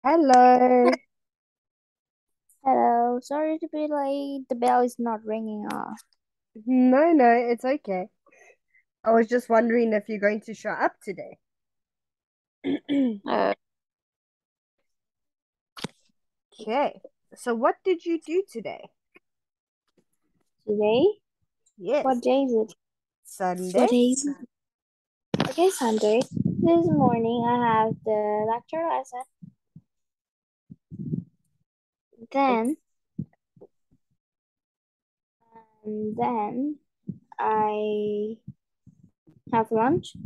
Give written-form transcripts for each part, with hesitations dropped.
Hello. Hello, sorry to be late. The bell is not ringing off. No, it's okay. I was just wondering if you're going to show up today. Uh, Okay. So what did you do today? Today? Yes, What day is it? Sunday. What day is it? Okay, Sunday. This morning I have the lecture lesson. Okay. Then, then I have lunch.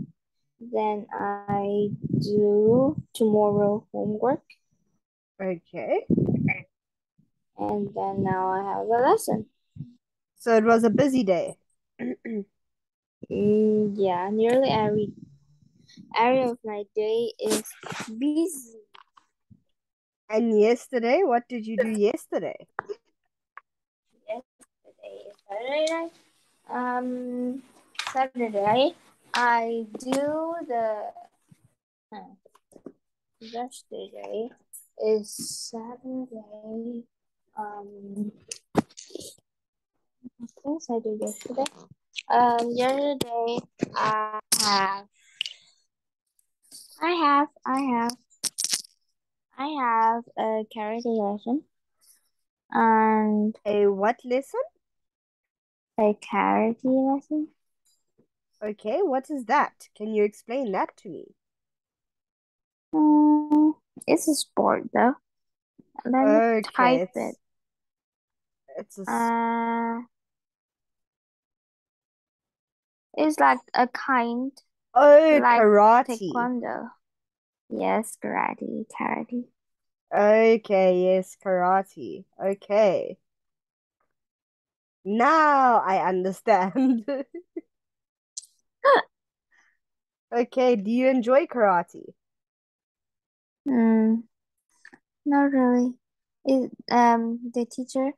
Then I do tomorrow homework. Okay. And then now I have a lesson. So it was a busy day. Yeah, nearly every area of my day is busy. And yesterday, what did you do yesterday? Yesterday is Saturday, right? Saturday, I do the yesterday is Saturday. Um, what things I did yesterday? Yesterday I have, I have, I have a karate lesson and A what lesson? a karate lesson. Okay, what is that? Can you explain that to me? Mm, it's a sport though. Let me Okay, type it. it's a Uh, it's like a kind oh, like karate. taekwondo. Yes, karate. Okay, yes, karate. Okay. Now I understand. Okay, do you enjoy karate? Hmm, not really. The teacher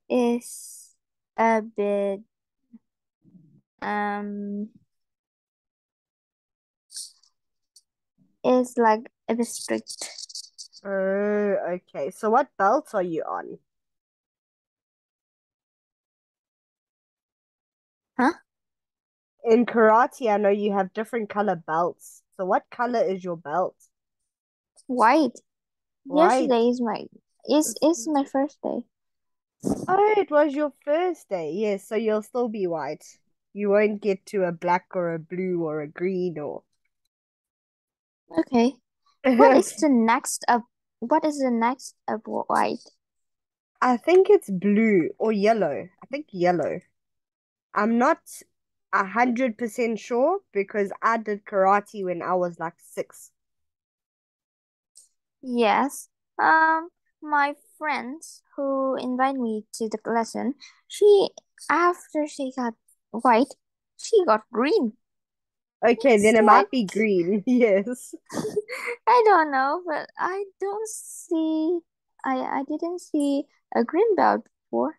is a bit um is like a bit strict. Oh, okay. So what belts are you on? Huh? In karate, I know you have different color belts. So what color is your belt? White. White. Yesterday is my is my first day. Oh, it was your first day. Yes, so you'll still be white. You won't get to a black or a blue or a green or Okay. What is Okay. the next up? What is the next up white? I think it's blue or yellow. I think yellow. I'm not 100% sure because I did karate when I was like 6. Yes. My friends who invite me to the lesson, she after she got white, she got green. Okay, It's then it like might be green. Yes. I don't know, but I don't see I didn't see a green belt before.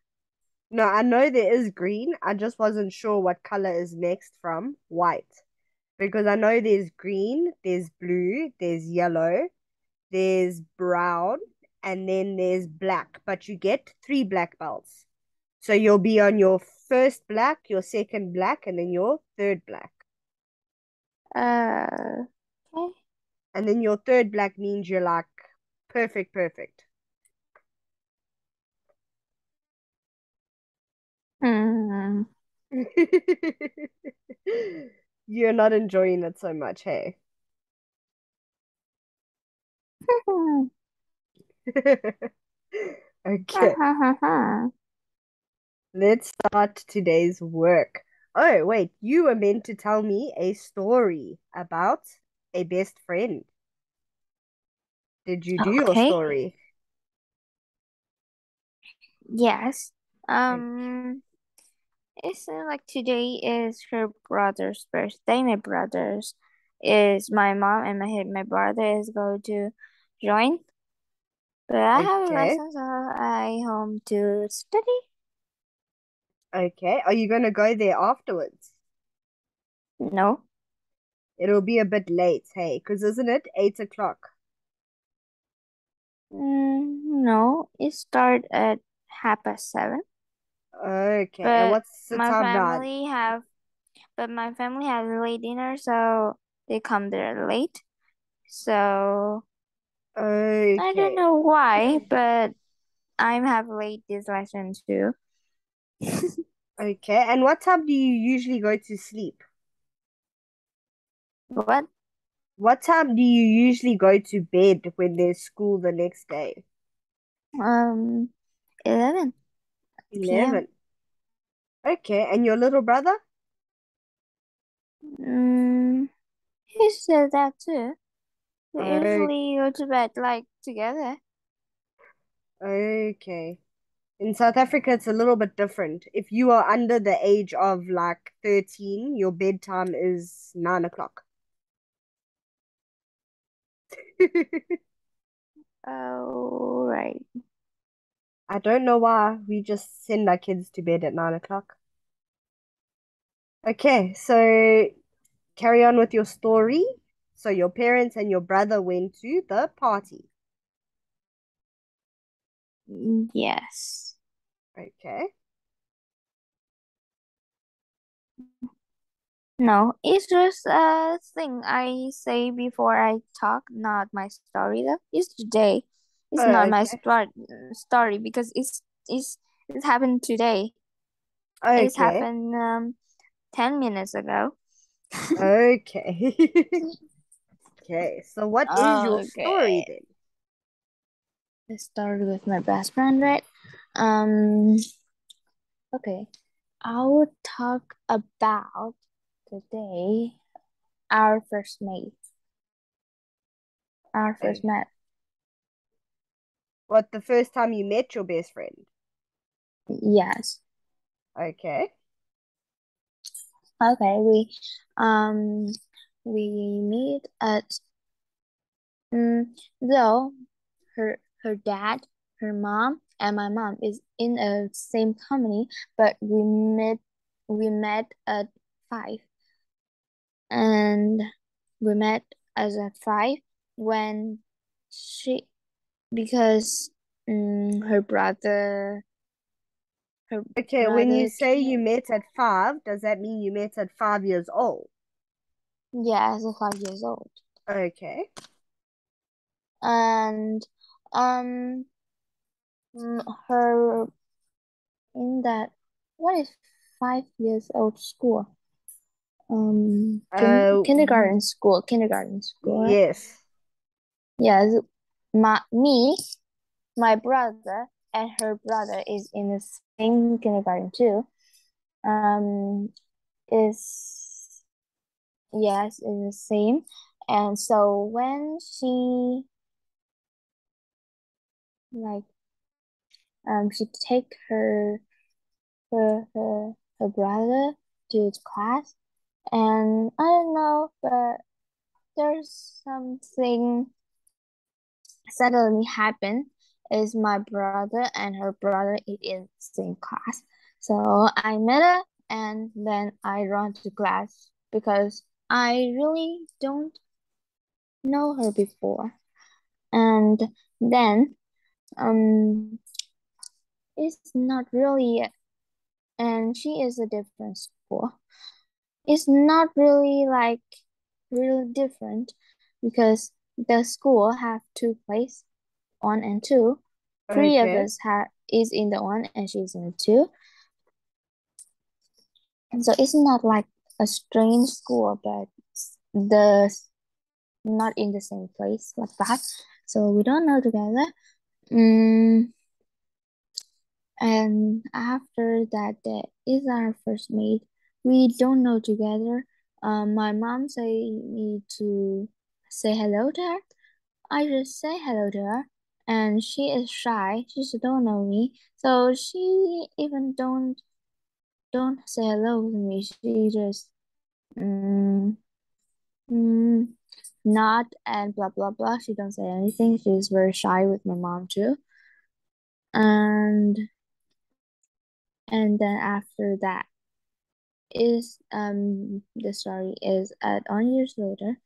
No, I know there is green. I just wasn't sure what color is next from white. Because I know there's green, there's blue, there's yellow, there's brown, and then there's black. But you get 3 black belts. So you'll be on your first black, your second black, and then your third black. Okay. And then your third black means you're like perfect. Hmm. You're not enjoying it so much, hey? Okay, let's start today's work. Oh, wait, you were meant to tell me a story about a best friend. Did you do your Okay. story? Yes. Like, It's like today is her brother's birthday. My brother's is my mom and my brother is going to join. But I have a okay, lesson, so I home to study. okay. Are you gonna go there afterwards? No, It'll be a bit late, hey, because isn't it 8 o'clock? No, it started at 7:30. Okay, and But what's the my time now? family have, but my family has a late dinner, so they come there late. So I don't Okay, know why, but I'm have late this lesson too. okay, and what time do you usually go to sleep? What? What time do you usually go to bed when there's school the next day? Um, 11 p.m. 11. Okay, and your little brother? Mm, he said that too. We Okay, usually go to bed like together. okay. In South Africa, it's a little bit different. If you are under the age of like 13, your bedtime is 9 o'clock. Oh, right. I don't know why we just send our kids to bed at 9 o'clock. Okay, so carry on with your story. So your parents and your brother went to the party. Yes. Okay. No, it's just a thing I say before I talk, not my story though. It's today. It's not my Okay. story because it's happened today. It's Okay. happened 10 minutes ago. Okay. Okay. So what is your story Okay. then? Let's start with my best friend, right? Um, okay. I will talk about today our first mate, our first Okay. met. What, the first time you met your best friend? Yes. Okay. Okay, um we meet at though her dad, her mom, and my mom is in a same company, but we met at 5, and we met as at 5 when she because her her Okay, when you brother say you came. met at 5, does that mean you met at 5 years old? Yeah, as a 5 years old. Okay. And um her in that, what is 5 years old school? Uh, Kindergarten school, right? yes. Yes, my brother and her brother is in the same kindergarten too. Um, is yes, is the same. And so when like she take her brother to class, and I don't know, but there's something suddenly happened is my brother and her brother is in the same class. So I met her and then I run to class because I really don't know her before. And then um it's not really, and she is a different school. It's not really like really different because the school have two places, 1 and 2. Three of Okay. us is in the 1 and she's in the 2. And so it's not like a strange school, but the not in the same place like that. So we don't know together. Mm, and after that day is our first meet. We don't know together. My mom say me to say hello to her. I just say hello to her, and she is shy. She just don't know me, so she even don't say hello to me. She just mm, mm, nod and blah blah blah. She don't say anything. She's very shy with my mom too. And then after that is the story is at on years later.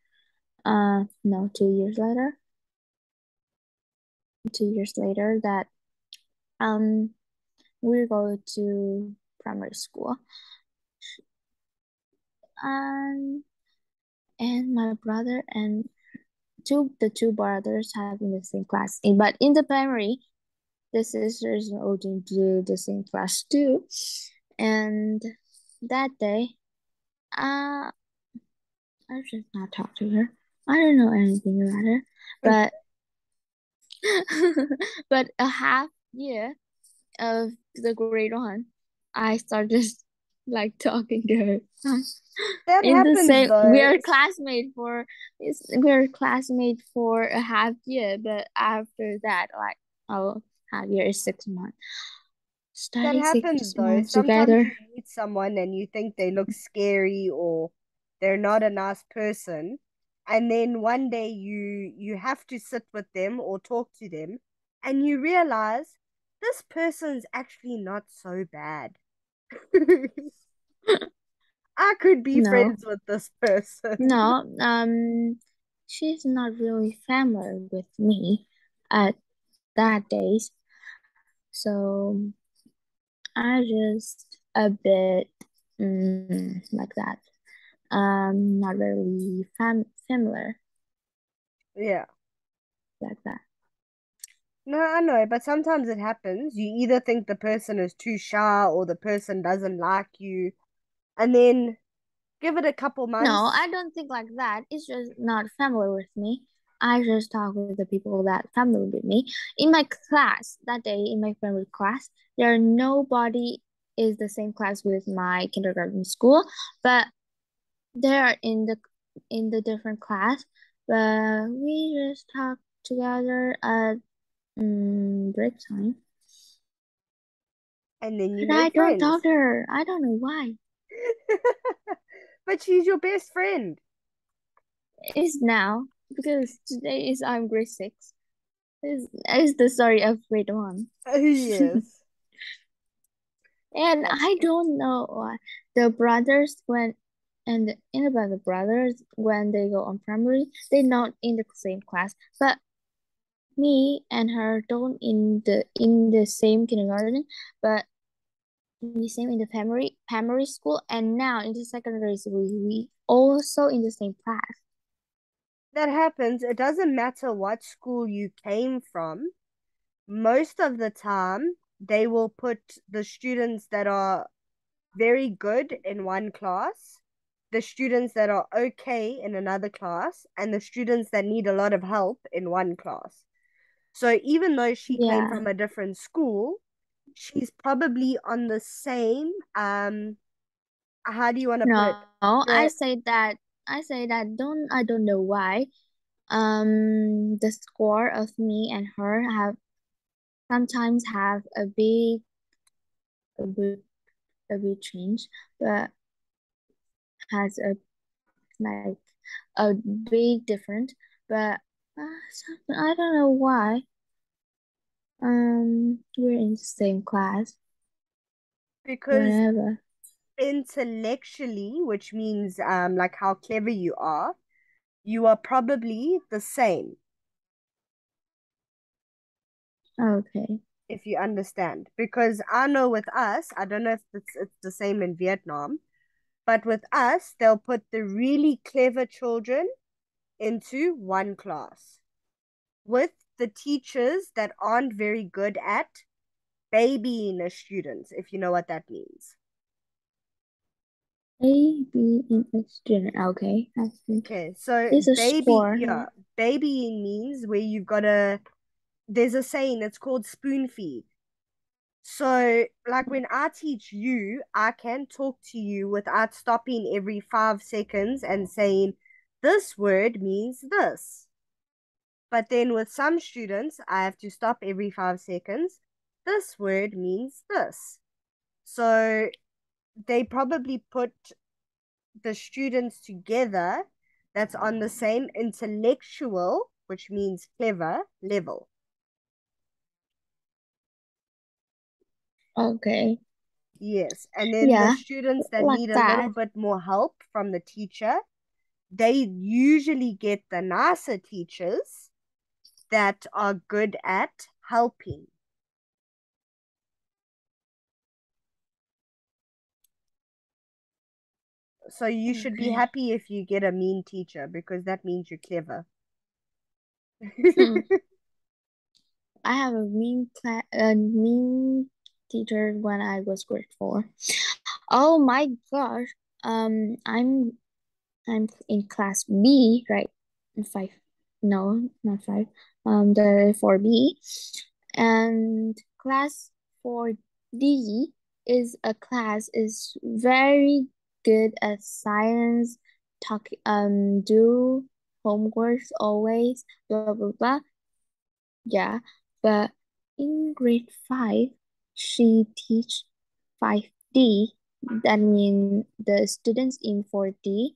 No, 2 years later. 2 years later that um we go to primary school. Um, and my brother and the two brothers have in the same class. But in the primary, the sisters go into the same class too. And that day, I just not talk to her. I don't know anything about her, but but a half year of the grade one, I started like talking to her. That In the happens same, though. we're classmates for a half year, but after that, like oh, half year is 6 months. That Study happens six though. months Sometimes together. you meet someone and you think they look scary or they're not a nice person, and then one day you have to sit with them or talk to them and you realize this person's actually not so bad. I could be No, friends with this person. no, she's not really familiar with me at that days, so I just a bit like that. Not really familiar Yeah. like that. No, I know, but sometimes it happens. You either think the person is too shy or the person doesn't like you, and then give it a couple No, months. I don't think like that. It's just not familiar with me. I just talk with the people that familiar with me. In my class, that day in my primary class, there nobody is the same class with my kindergarten school, but they are in the different class. But we just talk together at break time. And then you But I made don't talk friends. to her. I don't know why. But she's your best friend. It's now because today is I'm grade 6. Is the story of grade 1. Yes. And But I don't know why the brothers when and in about the brothers when they go on primary, they're not in the same class. But me and her don't in the same kindergarten, but we same in the primary school, and now in the secondary school we also in the same class. that happens. It doesn't matter what school you came from. Most of the time, they will put the students that are very good in one class, the students that are okay in another class, and the students that need a lot of help in one class. So even though she came Yeah. from a different school, she's probably on the same how do you want to put it? No, The I say that I don't know why. The score of me and her have sometimes have a big a big change, but has a like a big difference. But something I don't know why. We're in the same class, because whatever. intellectually, which means like how clever you are probably the same, Okay. if you understand. Because I know with us, I don't know if it's the same in Vietnam, but with us, they'll put the really clever children into one class with the teachers that aren't very good at babying the students, if you know what that means. A, B, and a student. Okay, I see. Okay, so It's a score. yeah, babying means where you've got there's a saying, it's called spoon feed. So, like when I teach you, I can talk to you without stopping every 5 seconds and saying, this word means this. But then with some students, I have to stop every 5 seconds. This word means this. So they probably put the students together that's on the same intellectual, which means clever, level. Okay. Yes. And then the Yeah, students that like need a that. little bit more help from the teacher, they usually get the nicer teachers that are good at helping. So you should be Okay. happy if you get a mean teacher because that means you're clever. Hmm. I have a mean teacher when I was grade 4. Oh my gosh. I'm in class B, right? In five. No, not five. The 4B. And class 4D is very good at science, do homeworks always, blah blah blah. Yeah. But in grade 5, she teach 5D. That means the students in 4D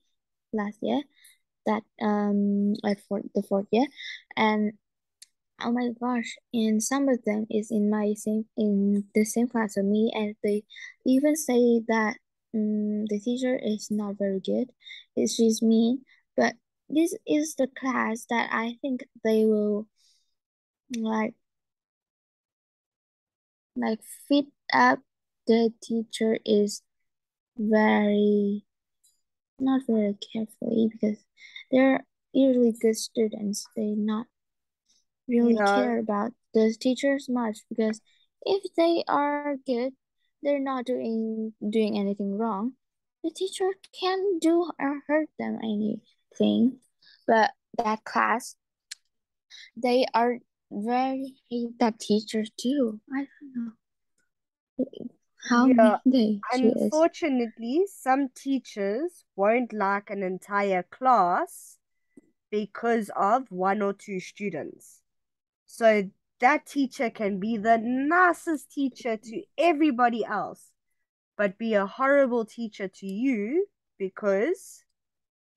last year that at the fourth year, and oh my gosh, and some of them is in the same class with me, and they even say that the teacher is not very good. She's mean, but this is the class that I think they will like like fit up. The teacher is very not very carefully because they're usually good students. They not really Yeah, care about the teachers much because if they are good, they're not doing anything wrong. The teacher can do or hurt them anything. But that class, they are very hate that teacher too. I don't know how yeah. mean she is. Unfortunately, some teachers won't like an entire class because of one or two students. So that teacher can be the nicest teacher to everybody else, but be a horrible teacher to you because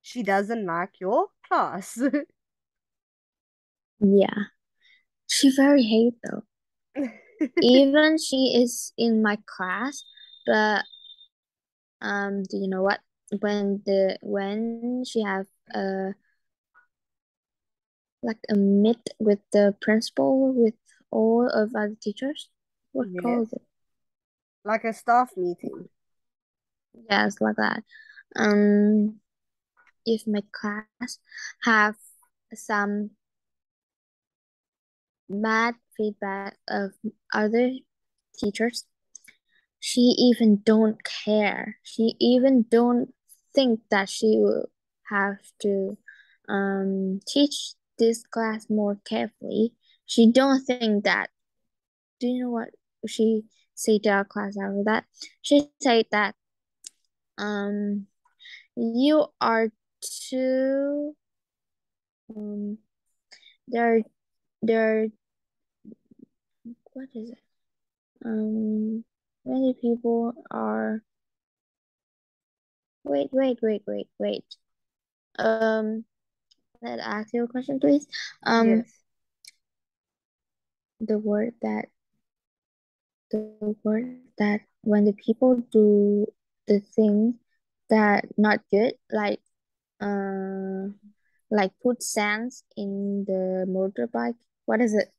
she doesn't like your class. Yeah, she very hate though. Even she is in my class, but do you know what? When she have a like a meet with the principal with all of other teachers, what Yes, called it? like a staff meeting. Yes, like that. Um, if my class have some bad feedback of other teachers, she even don't care. She even don't think that she will have to teach this class more carefully. She don't think that. Do you know what she said to our class after that? She said that um you are too um there there what is it? Many people are wait. Um Let ask you a question, please. Um, Yes. the word that when the people do the thing that not good, uh, like put sands in the motorbike. What is it?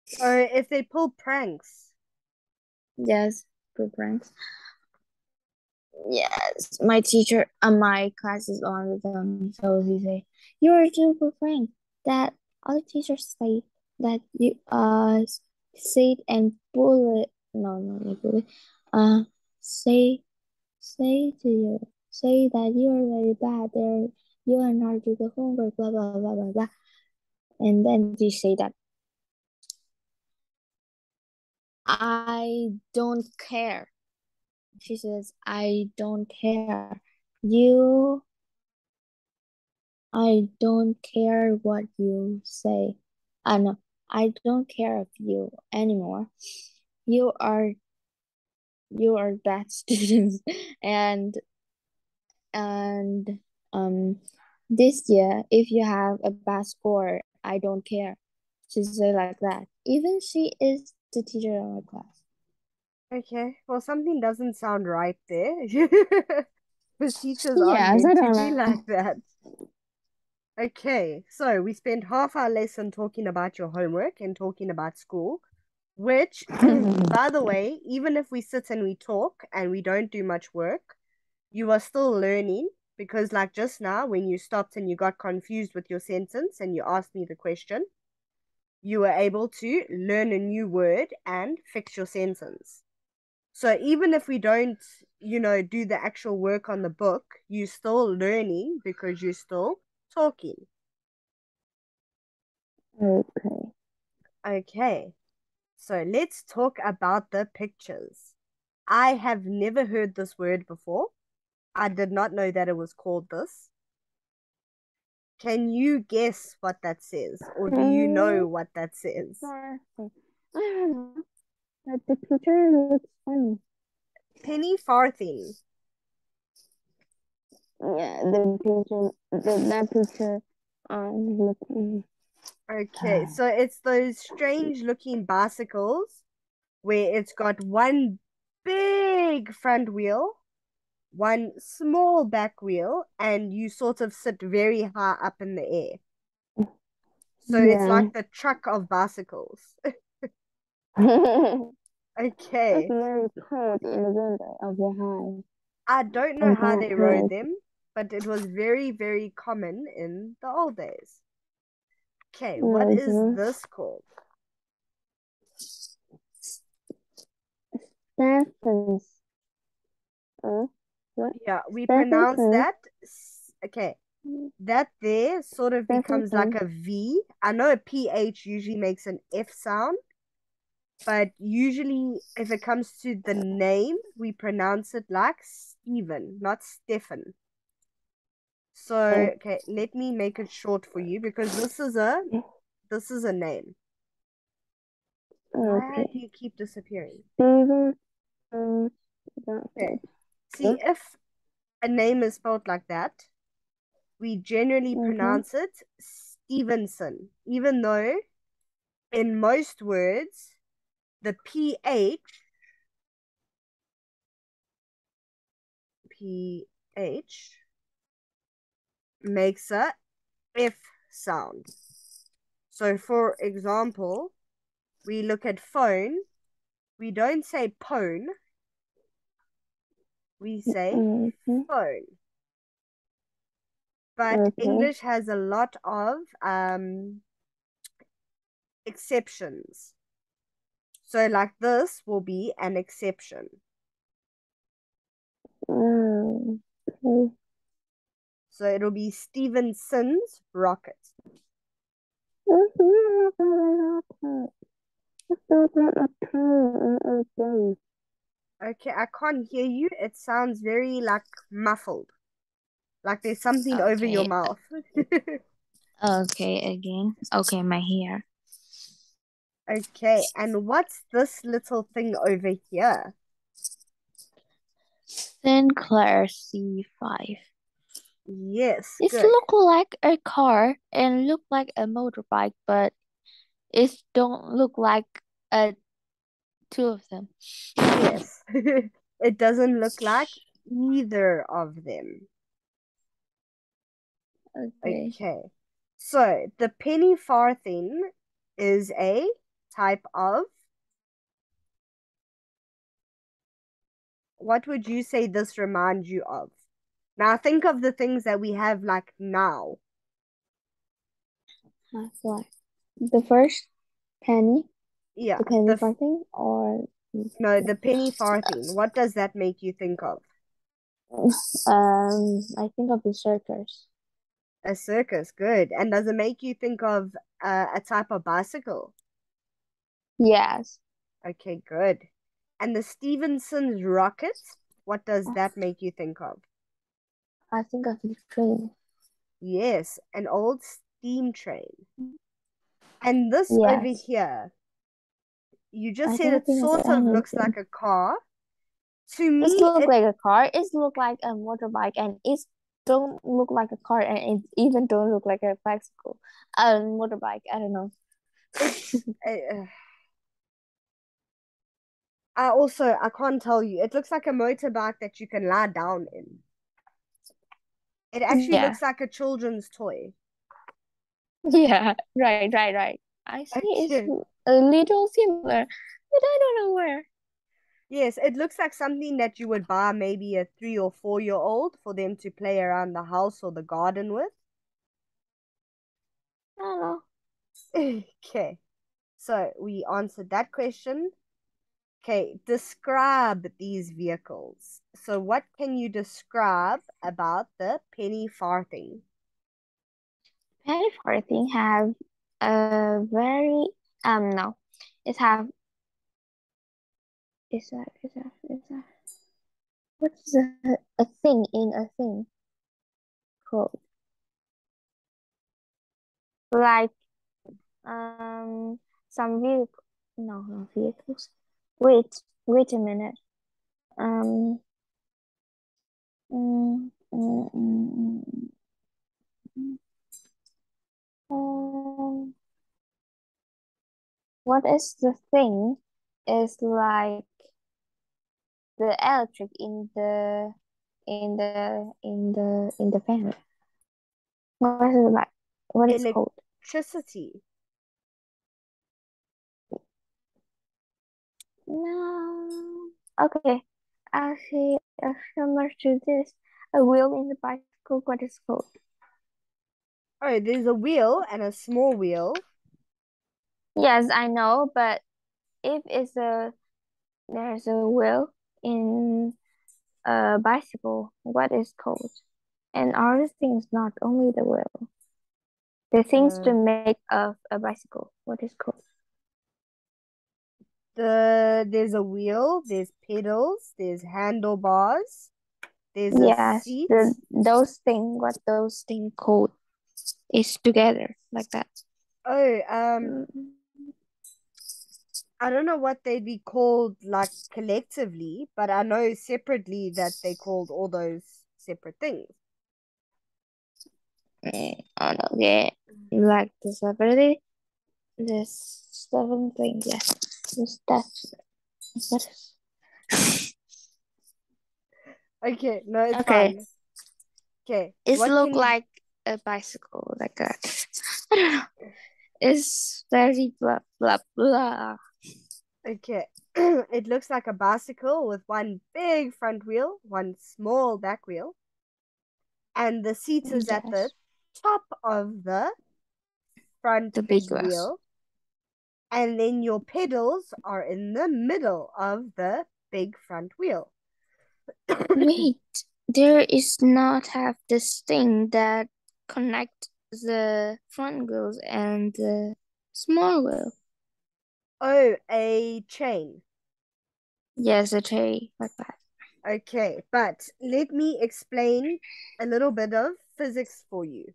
So if they pull pranks, Yes, put pranks. Yes, my teacher, my class is on with them, so he say, "You're a super frank." That other teachers say that you say it and bullet. No, no, not bullet. Uh, say to you, say that you are very bad. There, you are not do the homework. Blah blah blah blah blah. And then they say that I don't care. She says, "I don't care. You I don't care what you say. I know. I don't care of you anymore. You are you are bad students and and um this year if you have a bad score, I don't care. She said like that. Even she is the teacher of my class. okay, well, something doesn't sound right there. Because teachers aren't Yes, I meant to don't be know. like that. Okay, so we spent half our lesson talking about your homework and talking about school, which, by the way, even if we sit and we talk and we don't do much work, you are still learning because, like just now, when you stopped and you got confused with your sentence and you asked me the question, you were able to learn a new word and fix your sentence. So even if we don't, do the actual work on the book, you're still learning because you're still talking. Okay. Okay, so let's talk about the pictures. I have never heard this word before. I did not know that it was called this. Can you guess what that says? Or do you know Penny what that says? farthing. I don't know. But the picture looks funny. Penny farthing. Yeah, the picture, that picture, looking. Okay, so it's those strange looking bicycles where it's got one big front wheel, one small back wheel, and you sort of sit very high up in the air. So it's Yeah. like the truck of bicycles. It's Okay. very cold in the window of the house. I don't know And how that they rode cold. them, but it was very, very common in the old days. Okay, what is Mm-hmm. this called? Stephens. What? Yeah, we pronounce Stephenson. that. Okay, that there sort of becomes like Stephenson. a V. I know a PH usually makes an F sound, but usually if it comes to the name, we pronounce it like Stephen, not Stephen. So, Okay. okay, let me make it short for you because this is a name. Why do Okay. you keep disappearing? Stephen. That's Okay. it. See, if a name is spelled like that, we generally Mm-hmm. pronounce it Stevenson, even though in most words, the PH makes a F sound. So, for example, we look at phone, we don't say pone, we say Mm-hmm. phone. But Okay. English has a lot of exceptions. So, like this will be an exception. Okay. So, it'll be Stevenson's rocket. Okay, I can't hear you. It sounds very like muffled, like there's something over your Okay. mouth. Okay, again. Okay, my hair. Okay, and what's this little thing over here? Sinclair C5. Yes, It good. look like a car and look like a motorbike, but it don't look like two of them. Yes. It doesn't look like either of them. Okay. Okay. So the penny farthing is a type of, what would you say this reminds you of? Now think of the things that we have like now. That's why. The first penny, Yeah, the penny farthing, or no, the penny farthing. What does that make you think of? I think of the circus. A circus, good. And does it make you think of a type of bicycle? Yes. Okay, good. And the Stephenson's rocket, what does that make you think of? I think of the train. Yes, an old steam train. And this over Yes. here, you just I said cannot it think of sort of looks like anything. a car. To It me, look like a car. It look like a motorbike, and it don't look like a car, and it even don't look like a bicycle, a motorbike. I don't know. it's I can't tell you. It looks like a motorbike that you can lie down in. It actually Yeah. looks like a children's toy. Yeah, right. I see it's Okay. a little similar, but I don't know where. Yes, it looks like something that you would buy maybe a 3 or 4 year old for them to play around the house or the garden with. I don't know. Okay, so we answered that question. Okay, describe these vehicles. So, what can you describe about the penny farthing? Penny farthing have a very no, it have is that what is a thing in a thing called like um some vehicle no not vehicles. Wait a minute. Um mm, mm, mm, mm, um what is the thing is like the electric in the fan. What is it like? What is called? Electricity. No. Okay. Similar to this, a wheel in the bicycle. What is called? Oh, there's a wheel and a small wheel. Yes, I know, but if there's a wheel in a bicycle, what is called? And other things, not only the wheel. The things to Uh, make of a bicycle. What is called? there's a wheel, there's pedals, there's handlebars, there's a Yes, seat. the those thing. What those thing called is together like that. Oh, Mm, I don't know what they'd be called like collectively, but I know separately that they called all those separate things. I don't know. Yeah, like disability. This seven thing. Yes, this that's Okay, no, it's okay. fine. Okay, It what look can you? like a bicycle, like that. I don't know. It's very blah blah blah. Okay, it looks like a bicycle with one big front wheel, one small back wheel, and the seat is at the Yes, top of the front the big big glass. wheel, and then your pedals are in the middle of the big front wheel. Wait, there is not have this thing that connect the front wheels and the small wheel. Oh, a chain. Yes, a tray like that. Okay, but let me explain a little bit of physics for you.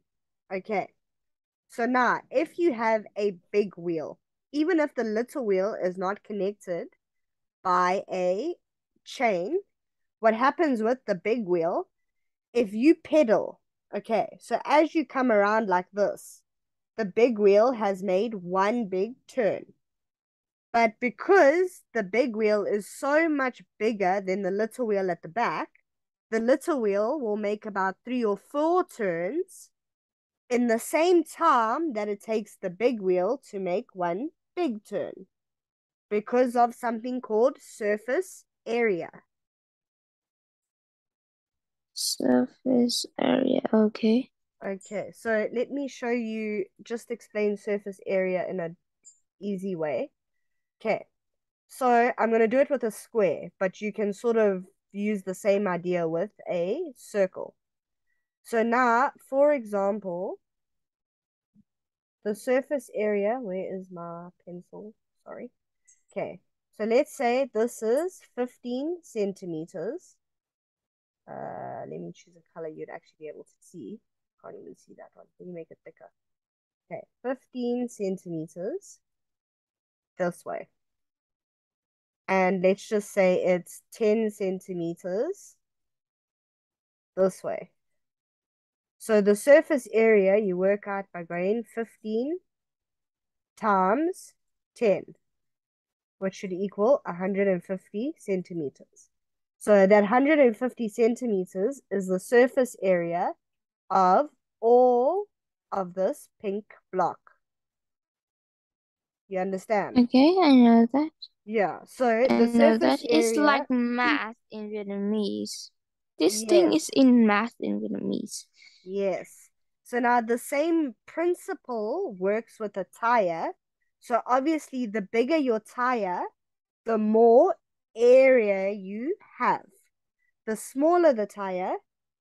Okay, so now if you have a big wheel, even if the little wheel is not connected by a chain, what happens with the big wheel, if you pedal, okay, so as you come around like this, the big wheel has made one big turn. But because the big wheel is so much bigger than the little wheel at the back, the little wheel will make about 3 or 4 turns in the same time that it takes the big wheel to make one big turn because of something called surface area. Surface area. Okay. Okay, so let me show you, just explain surface area in an easy way. Okay, so I'm going to do it with a square, but you can sort of use the same idea with a circle. So now, for example, the surface area, where is my pencil? Sorry. Okay, so let's say this is 15 centimeters. Let me choose a color you'd actually be able to see. Can't even see that one. Let me make it thicker. Okay, 15 centimeters this way. And let's just say it's 10 centimeters this way. So the surface area you work out by going 15 times 10, which should equal 150 centimeters. So that 150 centimeters is the surface area of all of this pink block. You understand? Okay, I know that. Yeah. So I the know surface that. It's area, like math in Vietnamese. This thing is yes, in math in Vietnamese. yes. So now the same principle works with a tire. So obviously, the bigger your tire, the more area you have. The smaller the tire,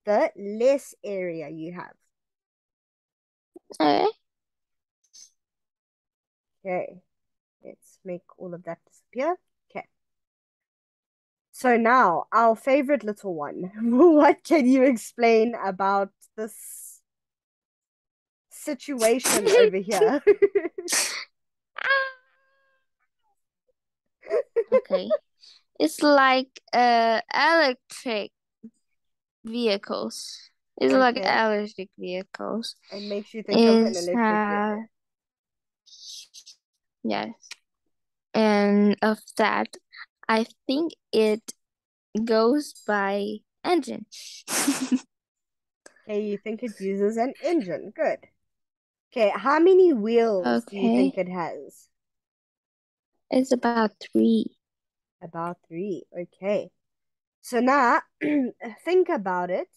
the less area you have. Okay. Okay, let's make all of that disappear. Okay, so now our favorite little one. What can you explain about this situation over here? Okay. It's like electric vehicles. It's like Okay, electric vehicles. it makes you think of an Is electric vehicle. yes. And of that, I think it goes by engine. Okay, you think it uses an engine. Good. Okay, how many wheels do you think Okay. it has? It's about three. About three. Okay. So now think about it.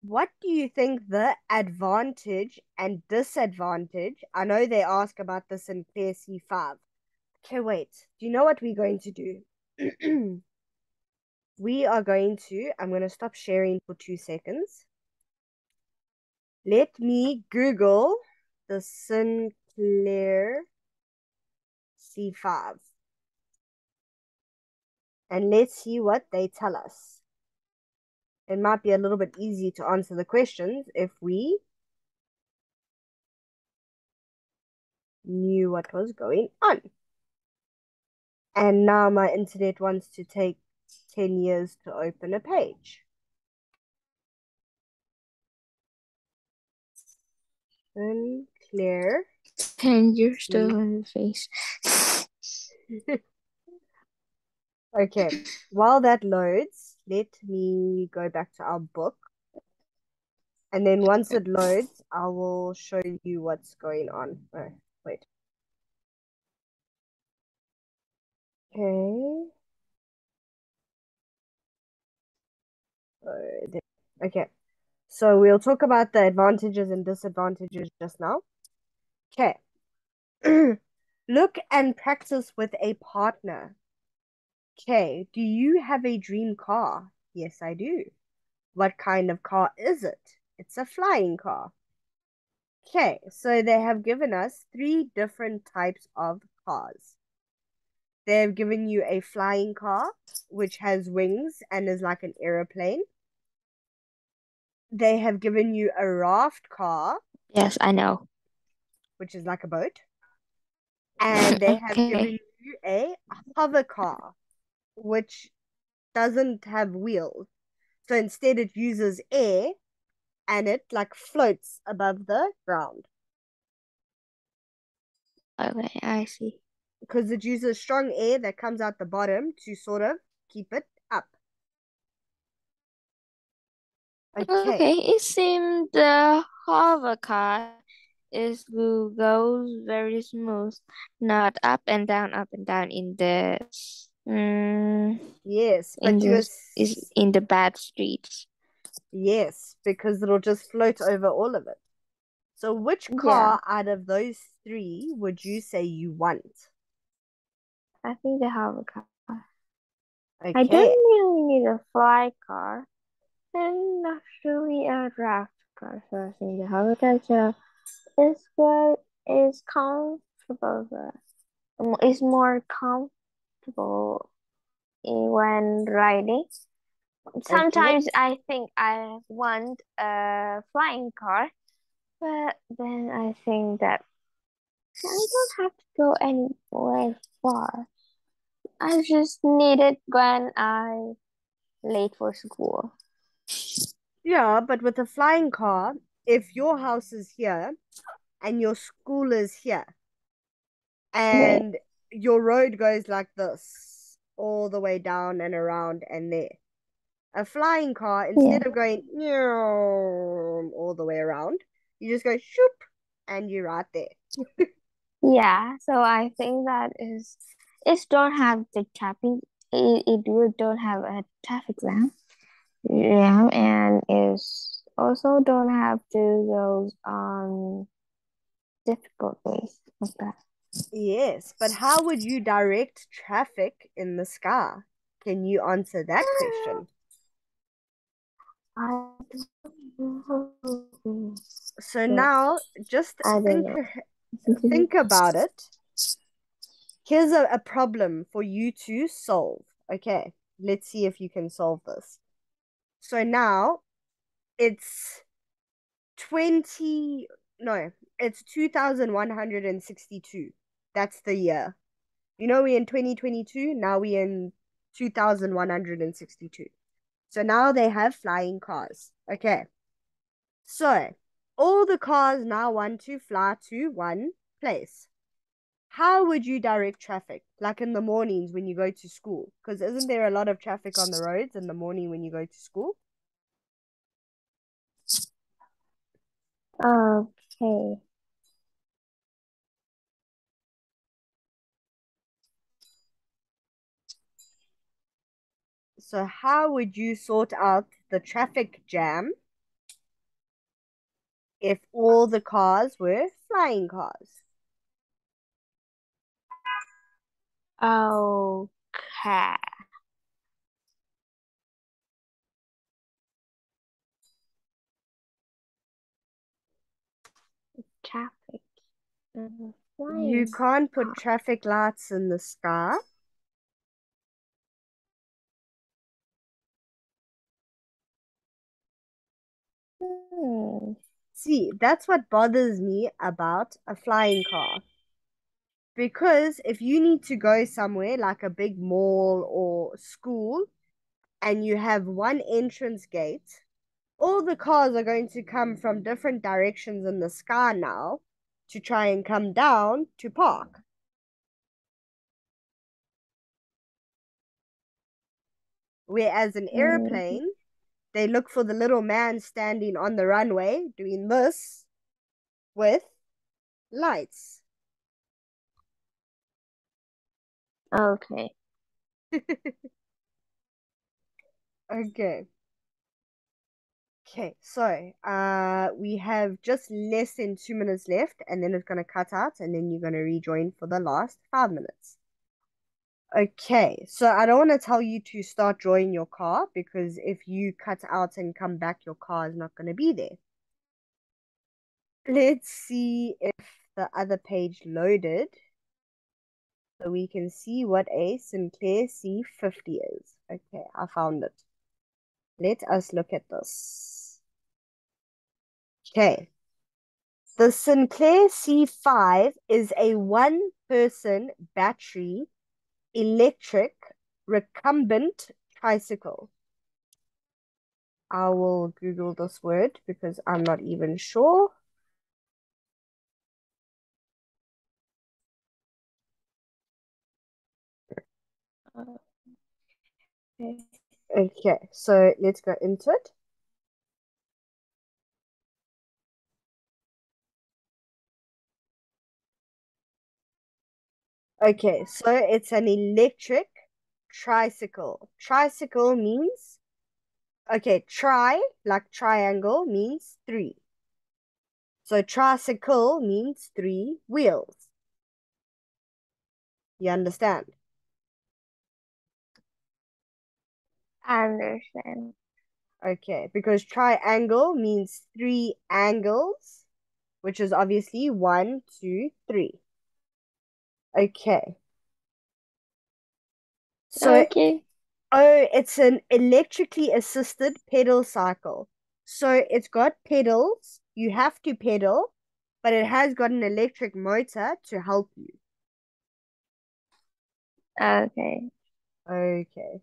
What do you think the advantage and disadvantage? I know they ask about this in Clear C5. Okay, wait. Do you know what we're going to do? We are going to, I'm going to stop sharing for 2 seconds. Let me Google the Sinclair C5 and let's see what they tell us. It might be a little bit easy to answer the questions if we knew what was going on. And now my internet wants to take 10 years to open a page. Sinclair And you're still C. on the face. Okay, while that loads, let me go back to our book. And then once it loads, I will show you what's going on. Oh, wait. Okay. Okay. So we'll talk about the advantages and disadvantages just now. Okay. Look and practice with a partner. Okay. Do you have a dream car? Yes, I do. What kind of car is it? It's a flying car. Okay, so they have given us three different types of cars. They have given you a flying car, which has wings and is like an aeroplane. They have given you a raft car, Yes, I know. which is like a boat. And they have given Okay. you a hover car, which doesn't have wheels. So instead, it uses air and it like floats above the ground Okay, I see. because it uses strong air that comes out the bottom to sort of keep it up. Okay. Okay, it seems the hover car is goes very smooth, not up and down mm, Yes, in but you the is in the bad streets. yes, because it'll just float over all of it. So which Yeah, car out of those three would you say you want? I think the hover car. I don't Okay. really need a fly car and not really a draft car. So I think the hover car is good, is comfortable, is more comfortable when riding. Okay. Sometimes I think I want a flying car, but then I think that I don't have to go anywhere far. I just need it when I late for school. Yeah, but with a flying car, if your house is here and your school is here Okay. and your road goes like this all the way down and around and there. A flying car, Yeah. instead of going all the way around, you just go shoop. And you're right there. Yeah, so I think that is it don't have the traffic it don't have a traffic jam. Yeah, and is also don't have to those difficult ways like that. Yes, but how would you direct traffic in the sky? Can you answer that question? I don't know. So No, now just I don't think know. think about it. Here's a problem for you to solve. Okay, let's see if you can solve this. So now it's 20, no, it's 2162. That's the year. You know, we're in 2022, now we're in 2162. So now they have flying cars. Okay, so all the cars now want to fly to one place. How would you direct traffic? Like in the mornings when you go to school? Because isn't there a lot of traffic on the roads in the morning when you go to school? Okay. So how would you sort out the traffic jam if all the cars were flying cars? Okay. Traffic. You Flying can't put car. traffic lights in the sky. Hmm. See, that's what bothers me about a flying car. Because if you need to go somewhere like a big mall or school and you have one entrance gate, all the cars are going to come from different directions in the sky now to try and come down to park. Whereas an Mhm. airplane, they look for the little man standing on the runway doing this with lights. Okay. Okay. Okay, so we have just less than 2 minutes left, and then it's gonna cut out, and then you're gonna rejoin for the last 5 minutes. Okay, so I don't want to tell you to start drawing your car because if you cut out and come back, your car is not gonna be there. Let's see if the other page loaded so we can see what a Sinclair C50 is. Okay, I found it. Let us look at this. Okay. The Sinclair C5 is a one-person battery electric recumbent tricycle. I will Google this word because I'm not even sure. Okay. Okay, so let's go into it. Okay, so it's an electric tricycle. Tricycle means, okay, tri, like triangle, means three. So tricycle means three wheels. You understand? I understand. Okay, because triangle means three angles, which is obviously one, two, three. Okay, so Okay. oh, it's an electrically assisted pedal cycle. So it's got pedals, you have to pedal, but it has got an electric motor to help you. Okay. Okay.